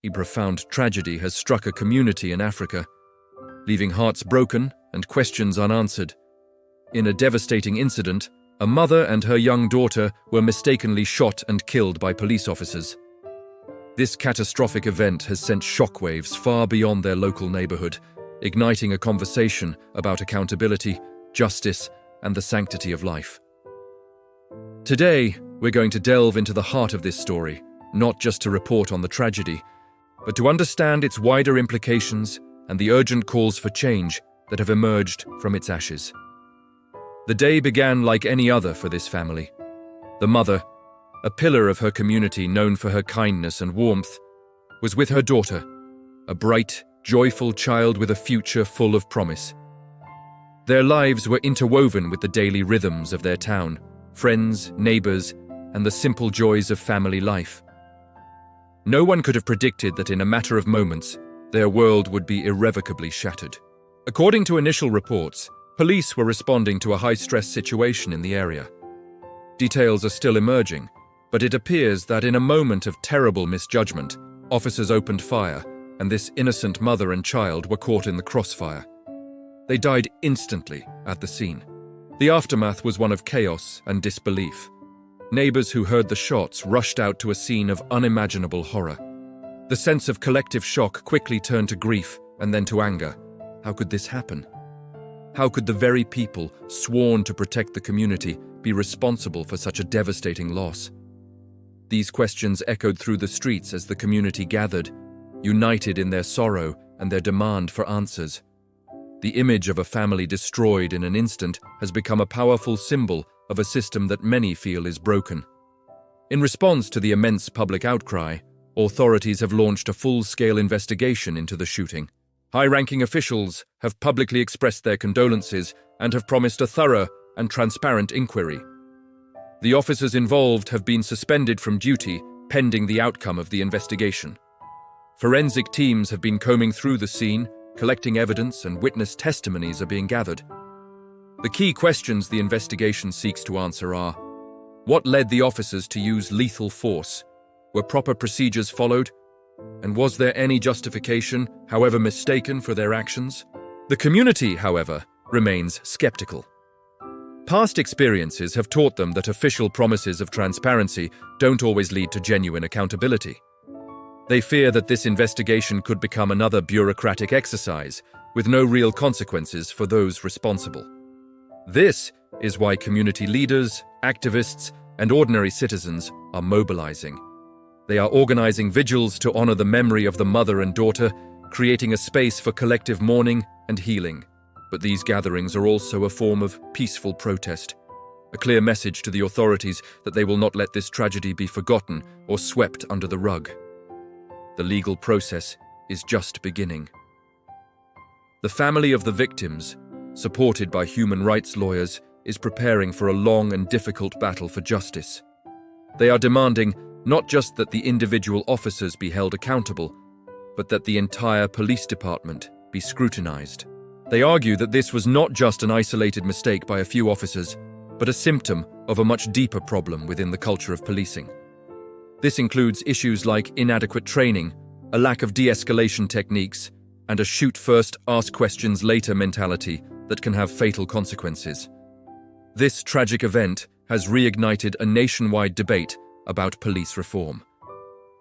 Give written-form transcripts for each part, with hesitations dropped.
A profound tragedy has struck a community in Africa, leaving hearts broken and questions unanswered. In a devastating incident, a mother and her young daughter were mistakenly shot and killed by police officers. This catastrophic event has sent shockwaves far beyond their local neighborhood, igniting a conversation about accountability, justice, and the sanctity of life. Today, we're going to delve into the heart of this story, not just to report on the tragedy, but to understand its wider implications and the urgent calls for change that have emerged from its ashes. The day began like any other for this family. The mother, a pillar of her community known for her kindness and warmth, was with her daughter, a bright, joyful child with a future full of promise. Their lives were interwoven with the daily rhythms of their town, friends, neighbors, and the simple joys of family life. No one could have predicted that in a matter of moments, their world would be irrevocably shattered. According to initial reports, police were responding to a high-stress situation in the area. Details are still emerging, but it appears that in a moment of terrible misjudgment, officers opened fire, and this innocent mother and child were caught in the crossfire. They died instantly at the scene. The aftermath was one of chaos and disbelief. Neighbors who heard the shots rushed out to a scene of unimaginable horror. The sense of collective shock quickly turned to grief and then to anger. How could this happen? How could the very people sworn to protect the community be responsible for such a devastating loss? These questions echoed through the streets as the community gathered, united in their sorrow and their demand for answers. The image of a family destroyed in an instant has become a powerful symbol of a system that many feel is broken. In response to the immense public outcry, authorities have launched a full-scale investigation into the shooting. High-ranking officials have publicly expressed their condolences and have promised a thorough and transparent inquiry. The officers involved have been suspended from duty pending the outcome of the investigation. Forensic teams have been combing through the scene, collecting evidence, and witness testimonies are being gathered. The key questions the investigation seeks to answer are: what led the officers to use lethal force? Were proper procedures followed? And was there any justification, however mistaken, for their actions? The community, however, remains skeptical. Past experiences have taught them that official promises of transparency don't always lead to genuine accountability. They fear that this investigation could become another bureaucratic exercise, with no real consequences for those responsible. This is why community leaders, activists, and ordinary citizens are mobilizing. They are organizing vigils to honor the memory of the mother and daughter, creating a space for collective mourning and healing. But these gatherings are also a form of peaceful protest, a clear message to the authorities that they will not let this tragedy be forgotten or swept under the rug. The legal process is just beginning. The family of the victims, supported by human rights lawyers, is preparing for a long and difficult battle for justice. They are demanding not just that the individual officers be held accountable, but that the entire police department be scrutinized. They argue that this was not just an isolated mistake by a few officers, but a symptom of a much deeper problem within the culture of policing. This includes issues like inadequate training, a lack of de-escalation techniques, and a shoot first, ask questions later mentality that can have fatal consequences. This tragic event has reignited a nationwide debate about police reform.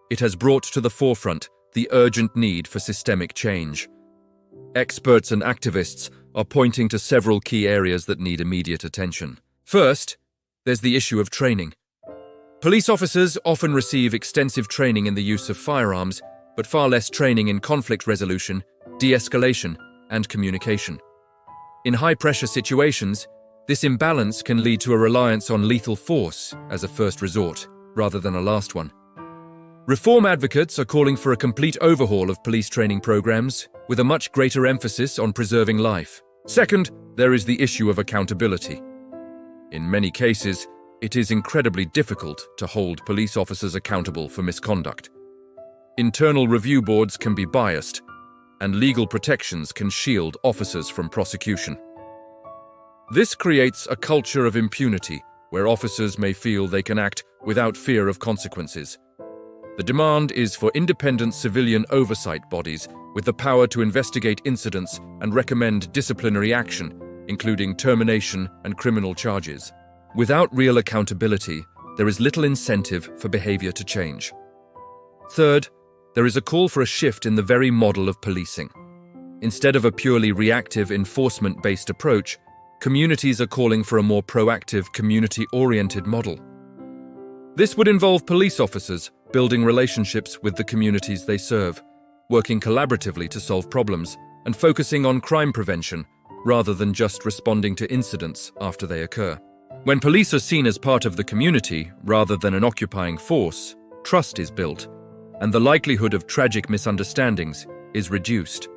It has brought to the forefront the urgent need for systemic change. Experts and activists are pointing to several key areas that need immediate attention. First, there's the issue of training. Police officers often receive extensive training in the use of firearms, but far less training in conflict resolution, de-escalation, and communication. In high-pressure situations, this imbalance can lead to a reliance on lethal force as a first resort, rather than a last one. Reform advocates are calling for a complete overhaul of police training programs, with a much greater emphasis on preserving life. Second, there is the issue of accountability. In many cases, it is incredibly difficult to hold police officers accountable for misconduct. Internal review boards can be biased, and legal protections can shield officers from prosecution. This creates a culture of impunity, where officers may feel they can act without fear of consequences. The demand is for independent civilian oversight bodies with the power to investigate incidents and recommend disciplinary action, including termination and criminal charges. Without real accountability, there is little incentive for behavior to change. Third, there is a call for a shift in the very model of policing. Instead of a purely reactive, enforcement-based approach, communities are calling for a more proactive, community-oriented model. This would involve police officers building relationships with the communities they serve, working collaboratively to solve problems, and focusing on crime prevention rather than just responding to incidents after they occur. When police are seen as part of the community rather than an occupying force, trust is built, and the likelihood of tragic misunderstandings is reduced.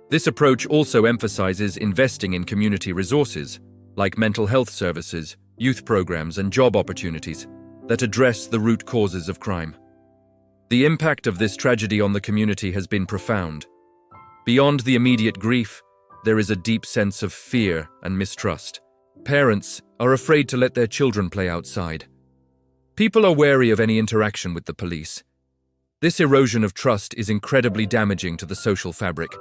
This approach also emphasizes investing in community resources, like mental health services, youth programs, and job opportunities that address the root causes of crime. The impact of this tragedy on the community has been profound. Beyond the immediate grief, there is a deep sense of fear and mistrust. Parents are afraid to let their children play outside. People are wary of any interaction with the police. This erosion of trust is incredibly damaging to the social fabric.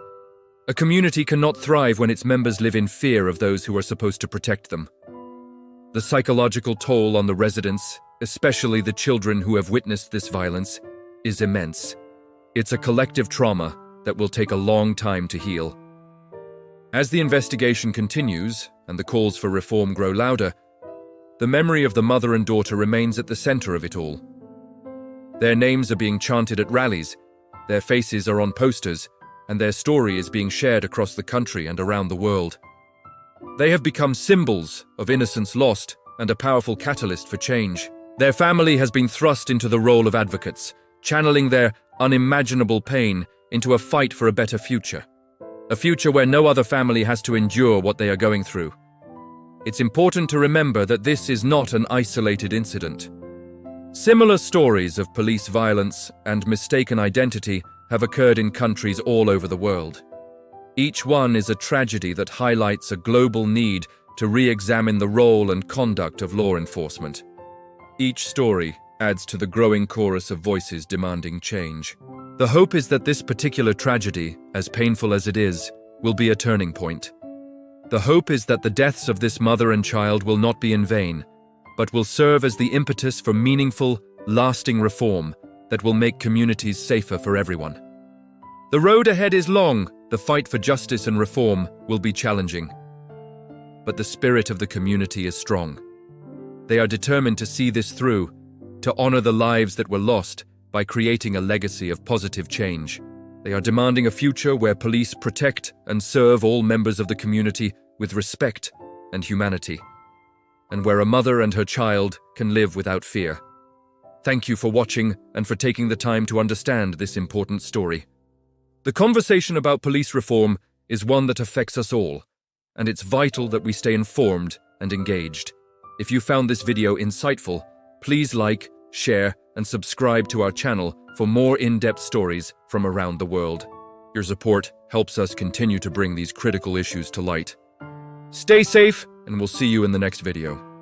A community cannot thrive when its members live in fear of those who are supposed to protect them. The psychological toll on the residents, especially the children who have witnessed this violence, is immense. It's a collective trauma that will take a long time to heal. As the investigation continues and the calls for reform grow louder, the memory of the mother and daughter remains at the center of it all. Their names are being chanted at rallies, their faces are on posters, and their story is being shared across the country and around the world. They have become symbols of innocence lost and a powerful catalyst for change. Their family has been thrust into the role of advocates, channeling their unimaginable pain into a fight for a better future. A future where no other family has to endure what they are going through. It's important to remember that this is not an isolated incident. Similar stories of police violence and mistaken identity have occurred in countries all over the world. Each one is a tragedy that highlights a global need to re-examine the role and conduct of law enforcement. Each story adds to the growing chorus of voices demanding change. The hope is that this particular tragedy, as painful as it is, will be a turning point. The hope is that the deaths of this mother and child will not be in vain, but will serve as the impetus for meaningful, lasting reform that will make communities safer for everyone. The road ahead is long, the fight for justice and reform will be challenging. But the spirit of the community is strong. They are determined to see this through, to honor the lives that were lost by creating a legacy of positive change. They are demanding a future where police protect and serve all members of the community with respect and humanity, and where a mother and her child can live without fear. Thank you for watching and for taking the time to understand this important story. The conversation about police reform is one that affects us all, and it's vital that we stay informed and engaged. If you found this video insightful, please like, share, and subscribe to our channel for more in-depth stories from around the world. Your support helps us continue to bring these critical issues to light. Stay safe, and we'll see you in the next video.